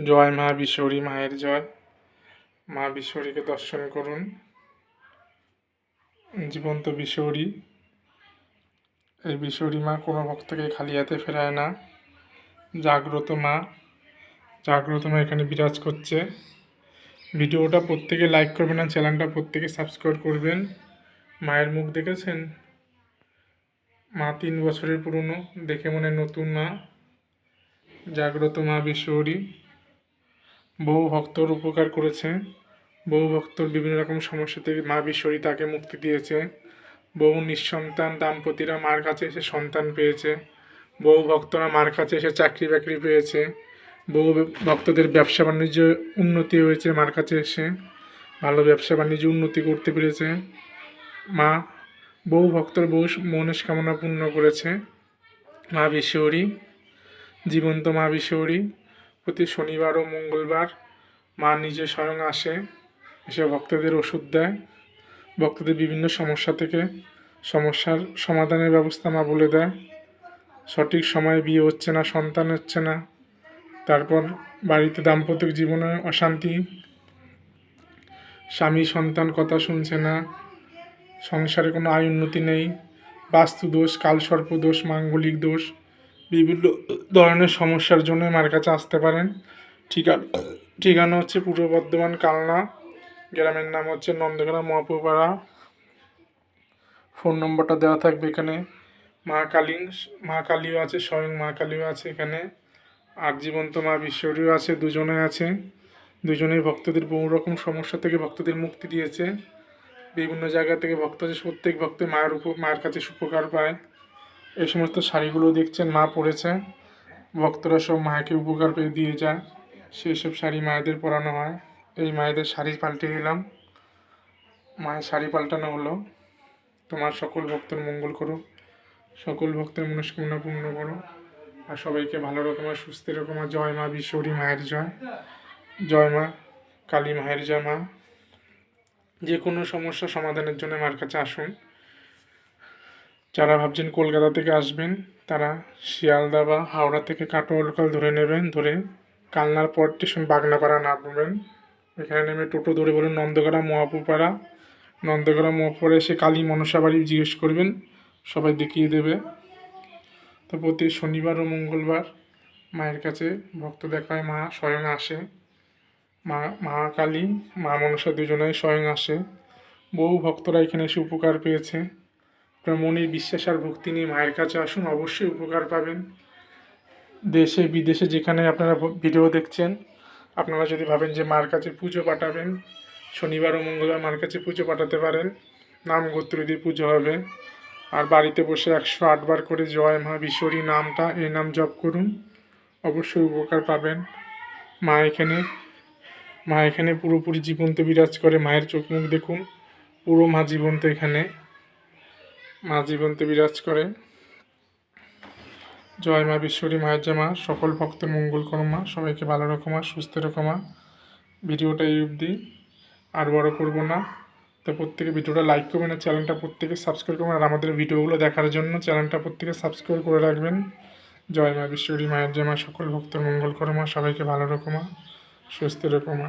জয় মা বিশ্বরী মায়ের জয়। মা বিশ্বরীকে দর্শন করুন। জীবন্ত বিশ্বরী, এই বিশ্বরী মা কোনো ভক্তকে খালি হাতে ফেরায় না। জাগ্রত মা এখানে বিরাজ করছে। ভিডিওটা প্রত্যেকে লাইক করবেন আর চ্যানেলটা প্রত্যেকে সাবস্ক্রাইব করবেন। মায়ের মুখ দেখেছেন? মা 3 বছরের পুরনো, দেখে মনে নতুন মা। জাগ্রত মা বিশ্বরী বহু ভক্তর উপকার করেছে। বহু ভক্তর বিভিন্ন রকম সমস্যা থেকে মা বিশ্বরী তাকে মুক্তি দিয়েছে। বহু নিঃসন্তান দাম্পতিরা মার কাছে এসে সন্তান পেয়েছে। বহু ভক্তরা মার কাছে এসে চাকরি বাকরি পেয়েছে। বহু ভক্তদের ব্যবসা বাণিজ্য উন্নতি হয়েছে মার কাছে এসে, ভালো ব্যবসা বাণিজ্য উন্নতি করতে পেরেছে। মা বহু ভক্তর বহু মনস্কামনা পূর্ণ করেছে। মা বিশ্বরী, জীবন্ত মা বিশ্বরী, প্রতি শনিবার ও মঙ্গলবার মা নিজে স্বয়ং আসে, এসে ভক্তদের ওষুধ দেয়। ভক্তদের বিভিন্ন সমস্যার সমাধানের ব্যবস্থা মা বলে দেয়। সঠিক সময়ে বিয়ে হচ্ছে না, সন্তান হচ্ছে না, তারপর বাড়িতে দাম্পত্য জীবনে অশান্তি, স্বামী সন্তান কথা শুনছে না, সংসারে কোনো আয় উন্নতি নেই, বাস্তু দোষ, কালসর্প দোষ, মাঙ্গলিক দোষ, বিভিন্ন ধরনের সমস্যার জন্য মার কাছে আসতে পারেন। ঠিকানা হচ্ছে পূর্ব বর্ধমান কালনা, গ্রামের নাম হচ্ছে নন্দগ্রাম মহাপুরপাড়া। ফোন নম্বরটা দেওয়া থাকবে এখানে। মা কালীও আছে, স্বয়ং মা কালীও আছে এখানে। আর জীবন্ত মা বিশ্বরীও আছে, দুজনে আছে। দুজনেই ভক্তদের বহু রকম সমস্যা থেকে ভক্তদের মুক্তি দিয়েছে। বিভিন্ন জায়গা থেকে ভক্ত আছে, প্রত্যেক ভক্ত মায়ের কাছে উপকার পায়। এই সমস্ত শাড়িগুলো দেখছেন মা পরেছে, ভক্তরা সব মাকে উপকার পেয়ে দিয়ে যায়। সেই সব শাড়ি মায়েদের পরানো হয়। এই মায়েদের শাড়ি পাল্টে দিলাম, মায়ের শাড়ি পাল্টানো হলো। তোমার সকল ভক্তের মঙ্গল করো, সকল ভক্তের মনস্কামনা পূর্ণ করো, আর সবাইকে ভালো রকমের সুস্থ রকমের। জয় মা বিশ্বরী মায়ের জয়। জয় মা কালী মায়ের জয়। মা যে কোনো সমস্যা সমাধানের জন্য মার কাছে আসুন। যারা ভাবছেন কলকাতা থেকে আসবেন তারা শিয়ালদা বা হাওড়া থেকে কাটোয়া লোকাল ধরে নেবেন, ধরে কালনার পর স্টেশন বাগনাপাড়া নামবেন। এখানে নেমে টোটো ধরে বলুন নন্দগ্রাম মহাপুরপাড়া। নন্দগ্রাম মহাপুরে এসে কালী মনসা বাড়ি জিজ্ঞেস করবেন, সবাই দেখিয়ে দেবে। তো প্রতি শনিবার ও মঙ্গলবার মায়ের কাছে ভক্ত দেখায়, মা স্বয়ং আসে। মা কালী মা মনসা দুজনেই স্বয়ং আসে। বহু ভক্তরা এখানে এসে উপকার পেয়েছে। আপনার মনের বিশ্বাস আর ভক্তি নিয়ে মায়ের কাছে আসুন, অবশ্যই উপকার পাবেন। দেশে বিদেশে যেখানে আপনারা ভিডিও দেখছেন, আপনারা যদি ভাবেন যে মার কাছে পুজো পাঠাবেন, শনিবার ও মঙ্গলবার মার কাছে পুজো পাঠাতে পারেন। নাম গোত্র দিয়ে পুজো হবে। আর বাড়িতে বসে 108 বার করে জয় মা বিশ্বরী নামটা, এই নাম জপ করুন, অবশ্যই উপকার পাবেন। মা এখানে পুরোপুরি জীবন্ত বিরাজ করে। মায়ের চোখ মুখ দেখুন, পুরো মা জীবন্ত, এখানে মা জীবন্ত বিরাজ করে। জয় মা বিশ্বরী মায়ের জয়। মা সকল ভক্তের মঙ্গল করো মা, সবাইকে ভালো রাখো মা, সুস্থ রাখো মা। ভিডিওটা এই অবধি, আর বড় করবো না। তো প্রত্যেকে ভিডিওটা লাইক করবেন আর চ্যানেলটা প্রত্যেকে সাবস্ক্রাইব করবেন। আর আমাদের ভিডিওগুলো দেখার জন্য চ্যানেলটা প্রত্যেকে সাবস্ক্রাইব করে রাখবেন। জয় মা বিশ্বরী মায়ের জয়। মা সকল ভক্তের মঙ্গল করো মা, সবাইকে ভালো রাখো মা, সুস্থ রাখো মা।